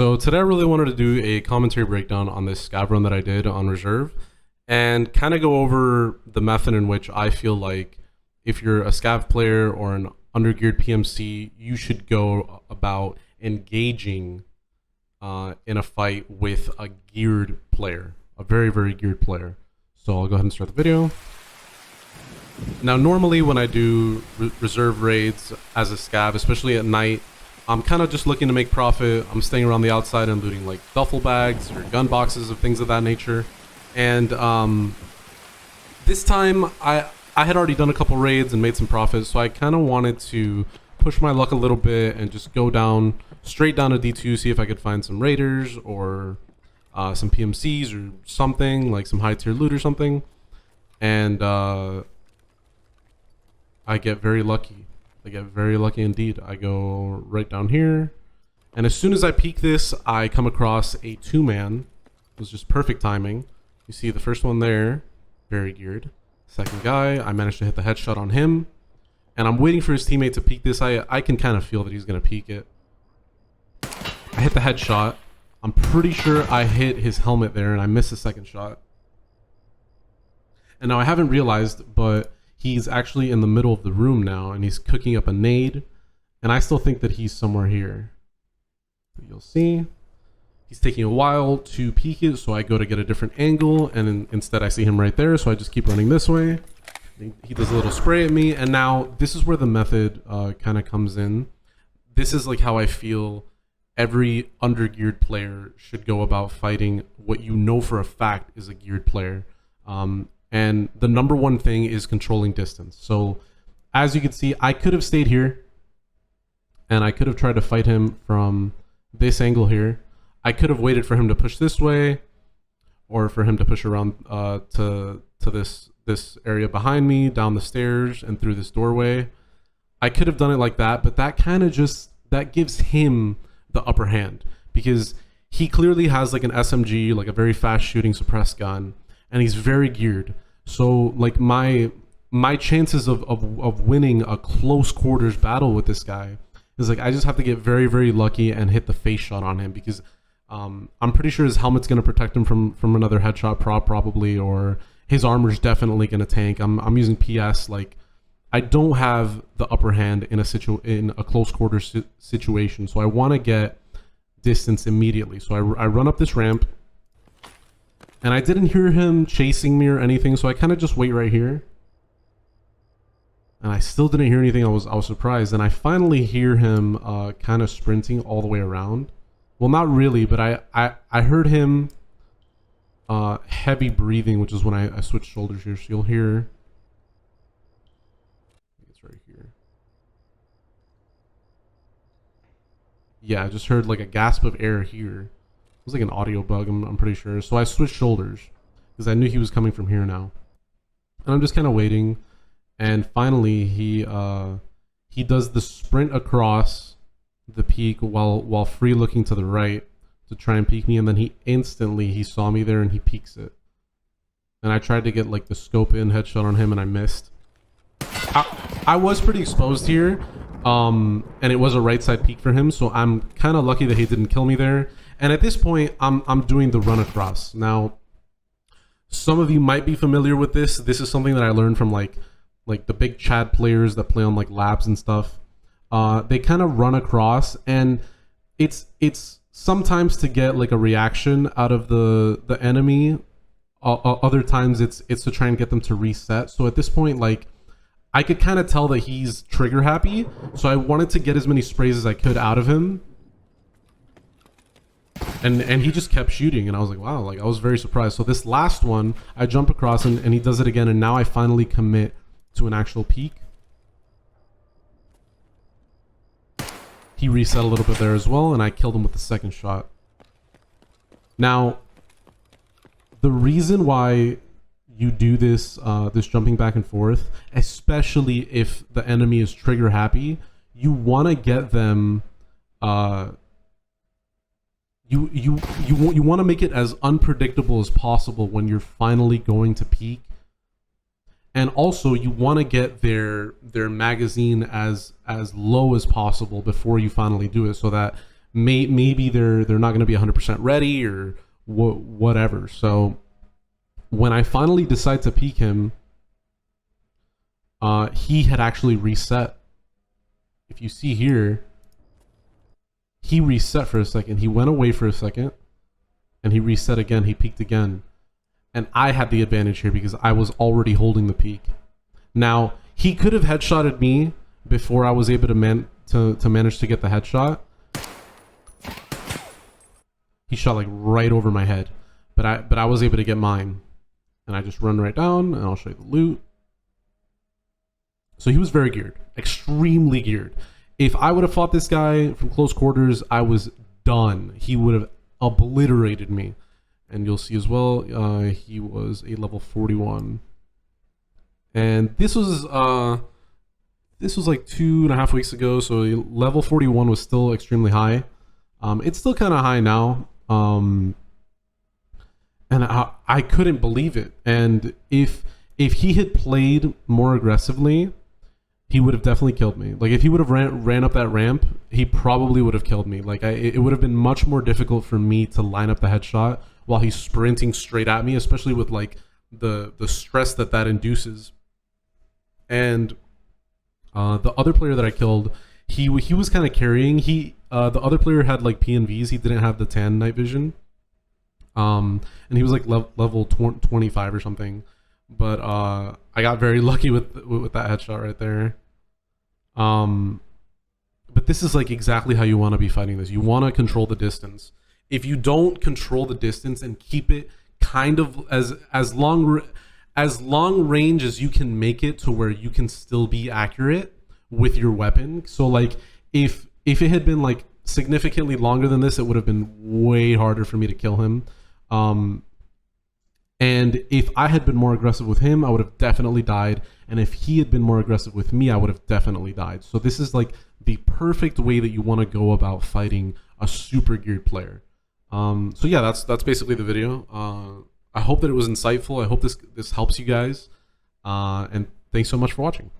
So today I really wanted to do a commentary breakdown on this scav run that I did on reserve and kind of go over the method in which I feel like if you're a scav player or an undergeared PMC, you should go about engaging in a fight with a geared player, a very geared player. So I'll go ahead and start the video. Now normally when I do reserve raids as a scav, especially at night, I'm kind of just looking to make profit. I'm staying around the outside and looting like duffel bags or gun boxes of things of that nature. And this time I had already done a couple raids and made some profits, so I kind of wanted to push my luck a little bit and just go down straight down to D2, see if I could find some raiders or some PMCs or something, like some high tier loot or something. And I get very lucky. I get very lucky indeed. I go right down here, and as soon as I peek this, I come across a two-man. It was just perfect timing. You see the first one there, very geared. Second guy, I managed to hit the headshot on him, and I'm waiting for his teammate to peek this. I can kind of feel that he's gonna peek it. I hit the headshot. I'm pretty sure I hit his helmet there, and I missed the second shot. And now I haven't realized, but he's actually in the middle of the room now, and he's cooking up a nade, and I still think that he's somewhere here. But you'll see he's taking a while to peek it, so I go to get a different angle, and instead I see him right there, so I just keep running this way. He does a little spray at me, and now this is where the method kind of comes in. This is like how I feel every undergeared player should go about fighting what you know for a fact is a geared player. And the number one thing is controlling distance. So as you can see, I could have stayed here and I could have tried to fight him from this angle here. I could have waited for him to push this way or for him to push around to this area behind me, down the stairs and through this doorway. I could have done it like that, but that kind of just, that gives him the upper hand because he clearly has like an SMG, like a very fast shooting suppressed gun, and he's very geared. So like my chances of winning a close quarters battle with this guy is like I just have to get very lucky and hit the face shot on him because I'm pretty sure his helmet's going to protect him from another headshot probably, or his armor's definitely going to tank. I'm using PS. Like I don't have the upper hand in a close quarters situation, so I want to get distance immediately. So I run up this ramp. And I didn't hear him chasing me or anything, so I kind of just wait right here. And I still didn't hear anything. I was surprised, and I finally hear him kind of sprinting all the way around. Well, not really, but I heard him heavy breathing, which is when I switched shoulders here. So you'll hear. It's right here. Yeah, I just heard like a gasp of air here. It was like an audio bug, I'm pretty sure. So I switched shoulders because I knew he was coming from here now. And I'm just kind of waiting. And finally, he does the sprint across the peak while free looking to the right to try and peek me. And then he saw me there and he peeks it. And I tried to get like the scope in headshot on him and I missed. I was pretty exposed here. And it was a right side peek for him. So I'm kind of lucky that he didn't kill me there. And at this point, I'm doing the run across. Now, some of you might be familiar with this. This is something that I learned from like the big Chad players that play on like labs and stuff. They kind of run across, and it's sometimes to get like a reaction out of the enemy. Other times it's to try and get them to reset. So at this point, like I could kind of tell that he's trigger happy. So I wanted to get as many sprays as I could out of him. And he just kept shooting, and I was like, wow, like I was very surprised. So this last one, I jump across and he does it again, and now I finally commit to an actual peek. He reset a little bit there as well, and I killed him with the second shot. Now, the reason why you do this this jumping back and forth, especially if the enemy is trigger happy, you want to get them You want to make it as unpredictable as possible when you're finally going to peak, and also you want to get their magazine as low as possible before you finally do it, so that maybe they're not going to be 100% ready or whatever. So when I finally decide to peek him, he had actually reset. If you see here, he reset for a second. He went away for a second, and he reset again. He peeked again. And I had the advantage here because I was already holding the peak. Now, he could have headshotted me before I was able to manage to get the headshot. He shot like right over my head, but I was able to get mine. And I just run right down, and I'll show you the loot. So he was very geared, extremely geared. If I would have fought this guy from close quarters, I was done. He would have obliterated me. And you'll see as well, he was a level 41. And this was like 2.5 weeks ago, so level 41 was still extremely high. It's still kind of high now. And I couldn't believe it. And if he had played more aggressively, he would have definitely killed me. Like if he would have ran up that ramp, he probably would have killed me. Like it would have been much more difficult for me to line up the headshot while he's sprinting straight at me, especially with like the stress that induces. And the other player that I killed, he was kind of carrying. The other player had like PNVs. He didn't have the tan night vision. And he was like level 25 or something. But I got very lucky with that headshot right there. But this is like exactly how you want to be fighting this. You want to control the distance. If you don't control the distance and keep it kind of as long range as you can make it to where you can still be accurate with your weapon. So like if it had been like significantly longer than this, it would have been way harder for me to kill him. And if I had been more aggressive with him, I would have definitely died. And if he had been more aggressive with me, I would have definitely died. So this is like the perfect way that you want to go about fighting a super geared player. So yeah, that's basically the video. I hope that it was insightful. I hope this helps you guys. And thanks so much for watching.